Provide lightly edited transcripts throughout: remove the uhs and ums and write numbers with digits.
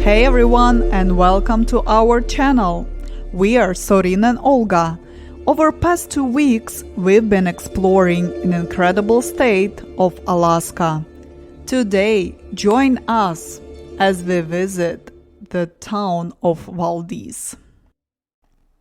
Hey everyone, and welcome to our channel. We are Sorin and Olga. Over past 2 weeks, we've been exploring an incredible state of Alaska. Today, join us as we visit the town of Valdez.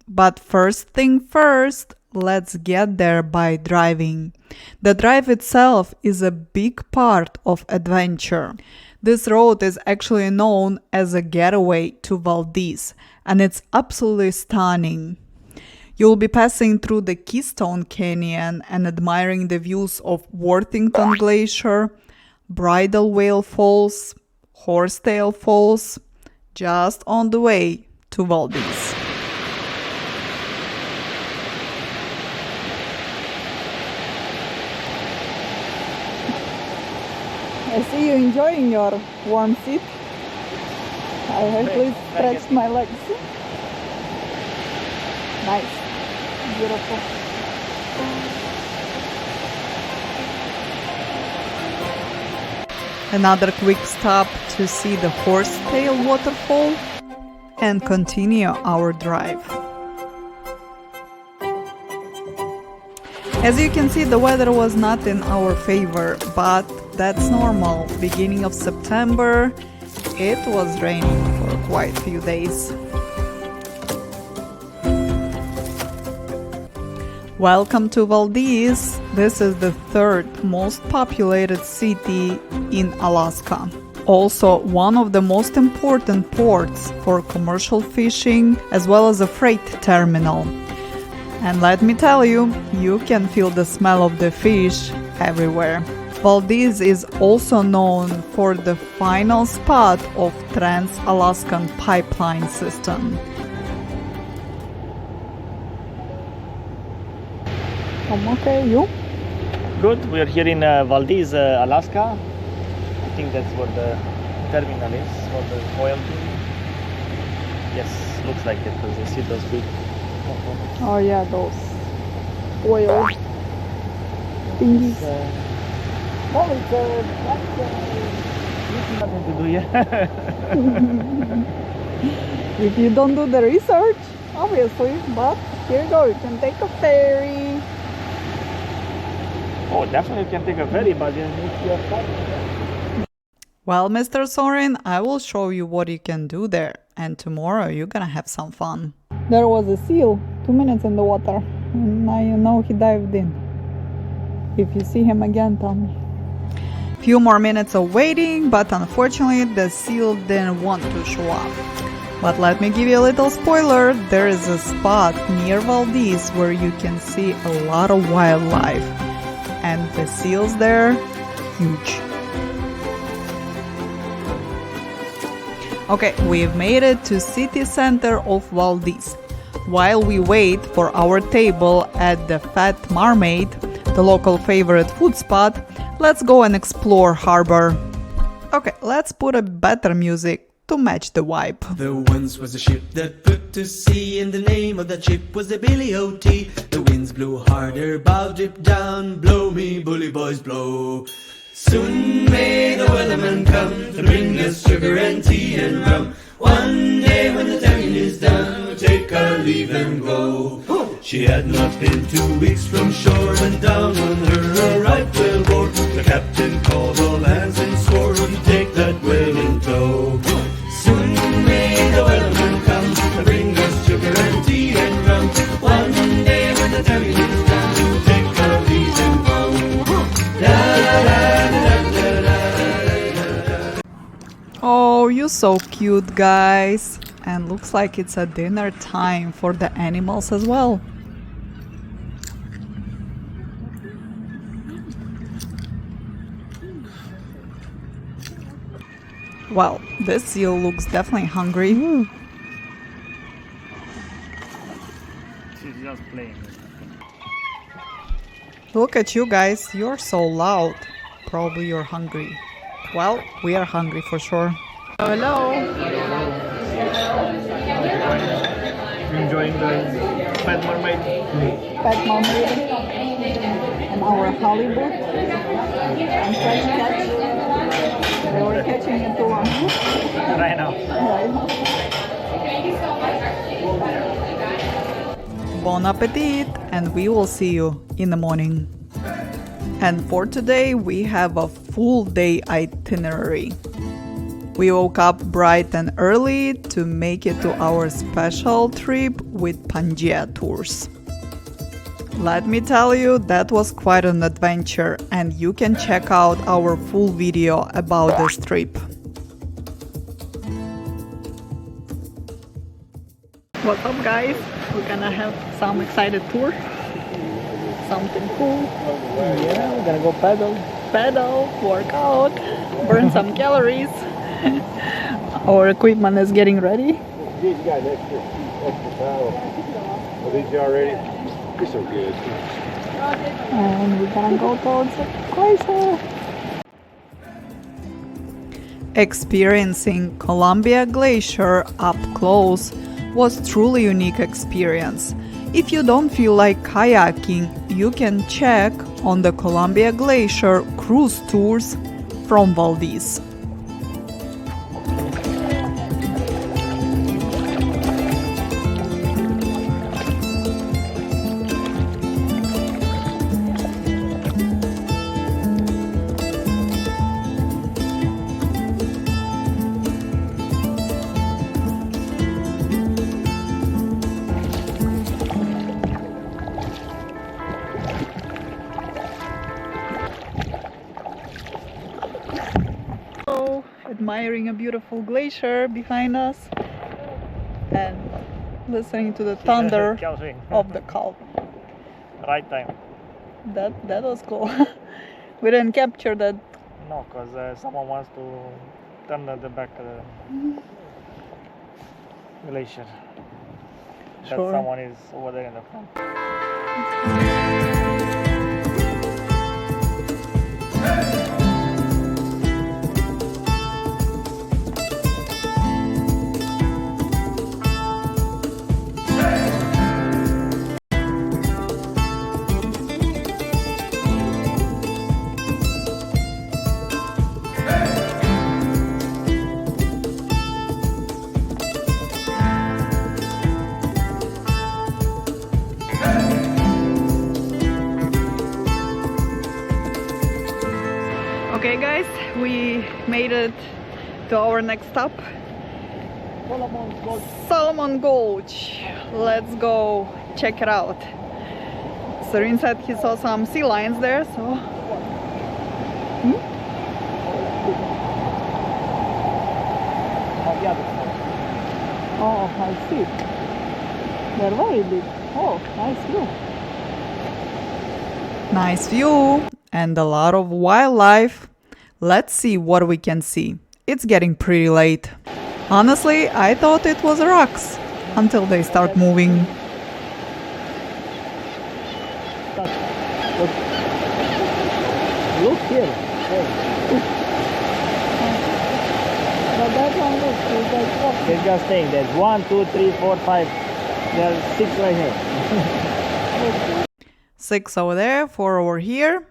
But first thing first, let's get there by driving. The drive itself is a big part of adventure. This road is actually known as a getaway to Valdez, and it's absolutely stunning. You'll be passing through the Keystone Canyon and admiring the views of Worthington Glacier, Bridal Whale Falls, Horsetail Falls, just on the way to Valdez. I see you enjoying your warm seat. I hopefully stretched my legs. Nice. Beautiful. Another quick stop to see the Horsetail waterfall and continue our drive. As you can see, the weather was not in our favor, but that's normal. Beginning of September, it was raining for quite a few days. Welcome to Valdez. This is the third most populated city in Alaska. Also, one of the most important ports for commercial fishing, as well as a freight terminal. And let me tell you, you can feel the smell of the fish everywhere. Valdez is also known for the final spot of Trans-Alaskan pipeline system. I'm okay, you? Good, we are here in Valdez, Alaska. I think that's where the terminal is, for the oil thing. Yes, looks like it, because you see those big... Oh yeah, those oil thingies. Oh, it's nothing to do here. If you don't do the research, obviously, but here you go, you can take a ferry. Oh, definitely you can take a ferry, but you need your car. Well, Mr. Sorin, I will show you what you can do there, and tomorrow you're gonna have some fun. There was a seal, 2 minutes in the water, and now you know he dived in. If you see him again, tell me. Few more minutes of waiting, but unfortunately the seal didn't want to show up. But let me give you a little spoiler, there is a spot near Valdez where you can see a lot of wildlife. And the seals there, huge. Okay, we've made it to city center of Valdez. While we wait for our table at the Fat Marmaid, the local favorite food spot, let's go and explore harbor. Okay, let's put a better music to match the vibe. There once was a ship that put to sea, and the name of that ship was the Billy O.T. The winds blew harder, bow drip down, blow me bully boys blow. Soon may the weatherman come to bring us sugar and tea and rum. One day when the tonguing is done, we'll take our leave and go. She had not been 2 weeks from shore when down on her a right whale bore. The captain called all hands and swore he'd take that whale in tow. Soon may the weatherman come to bring us sugar and tea and rum. One day when the tonguing is done, we'll take our leave and go. Oh, you're so cute, guys. And looks like it's a dinner time for the animals as well. Well, this seal looks definitely hungry. She's just playing. Look at you guys, you're so loud. Probably you're hungry. Well, we are hungry for sure. Hello. You enjoying the Fat Marmaid? Fat Marmaid. And our Hollywood. And fresh catch. They were catching watching it too long. Right now. Bon appetit, and we will see you in the morning. And for today we have a full day itinerary. We woke up bright and early to make it to our special trip with Pangea Tours. Let me tell you, that was quite an adventure, and you can check out our full video about this trip. What's up, guys? We're gonna have some excited tour. Something cool. Yeah, we're gonna go Pedal, work out, burn some calories. Our equipment is getting ready. You got an extra towel. Are these y'all ready? You're so good. And we're gonna go towards the glacier. Experiencing Columbia Glacier up close was truly unique experience. If you don't feel like kayaking, you can check on the Columbia Glacier cruise tours from Valdez. Admiring a beautiful glacier behind us and listening to the thunder of the calm. Right time. That was cool. We didn't capture that. No, because someone wants to turn at the back of the glacier. That Sure. someone is over there in the front. Okay, guys, we made it to our next stop, Solomon Gulch. Let's go check it out. Serene said he saw some sea lions there, so... Oh, I see. They're very big. Oh, nice view. Nice view and a lot of wildlife. Let's see what we can see. It's getting pretty late. Honestly, I thought it was rocks until they start moving. Look here. They're just saying there's 1, 2, 3, 4, 5. There's 6 right here. 6 over there, 4 over here.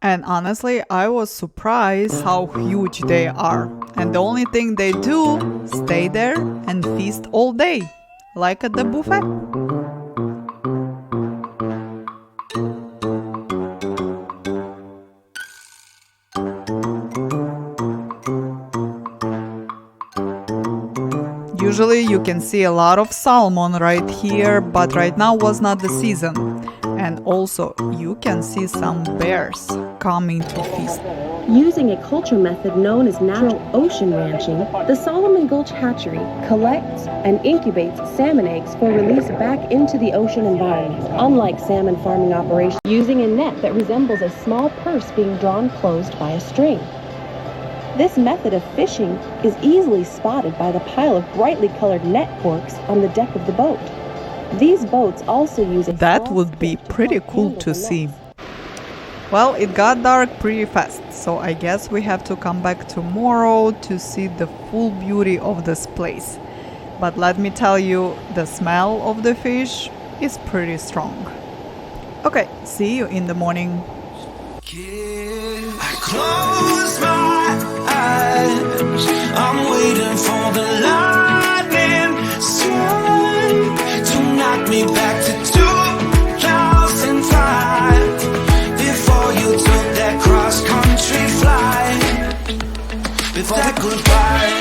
And honestly, I was surprised how huge they are. And the only thing they do, stay there and feast all day, like at the buffet. Usually you can see a lot of salmon right here, but right now was not the season. And also you can see some bears coming to feast. Using a culture method known as natural ocean ranching, the Solomon Gulch Hatchery collects and incubates salmon eggs for release back into the ocean environment, unlike salmon farming operations, using a net that resembles a small purse being drawn closed by a string. This method of fishing is easily spotted by the pile of brightly colored net corks on the deck of the boat. These boats also use a That would be pretty cool to see. Well, it got dark pretty fast, so I guess we have to come back tomorrow to see the full beauty of this place. But let me tell you, the smell of the fish is pretty strong. Okay, see you in the morning. I close my eyes before that goodbye.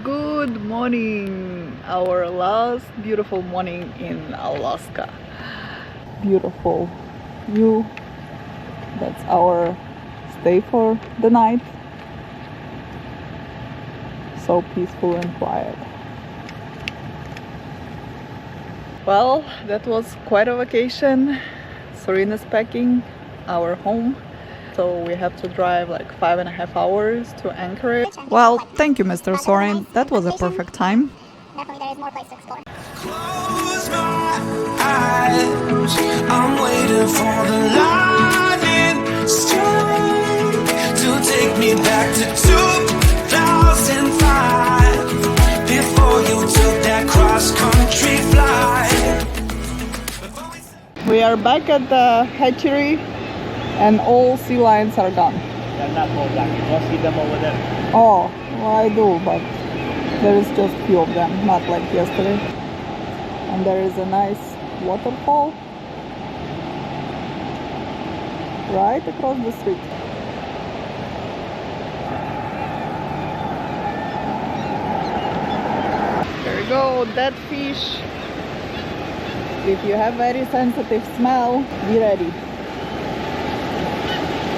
Good morning, our last beautiful morning in Alaska. Beautiful view. That's our stay for the night. So peaceful and quiet. Well, that was quite a vacation. Serena's packing our home. So we have to drive like 5.5 hours to Anchorage. Well, thank you, Mr. Soren. That was a perfect time. Definitely there is more place to explore. Close my eyes, I'm waiting for the lightning strike to take me back to 2005, before you took that cross-country flight. We are back at the hatchery and all sea lions are gone. They're not all back. You don't see them over there. Oh, well, I do, but there is just few of them, not like yesterday. And there is a nice waterfall right across the street. There you go, dead fish. If you have very sensitive smell, be ready.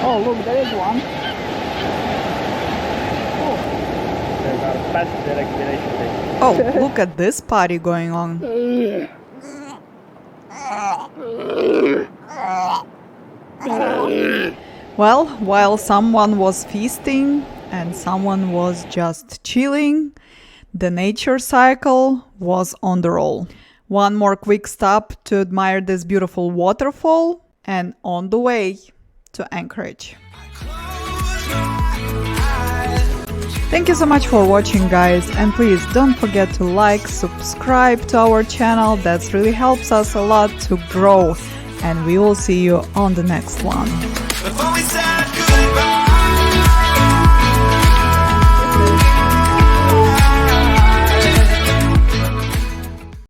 Oh, look, there is one. There's our fast direct relation. Oh, look at this party going on. Well, while someone was feasting and someone was just chilling, the nature cycle was on the roll. One more quick stop to admire this beautiful waterfall and on the way to Anchorage. Thank you so much for watching, guys, and please don't forget to like, subscribe to our channel. That really helps us a lot to grow, and we will see you on the next one. Before we said goodbye.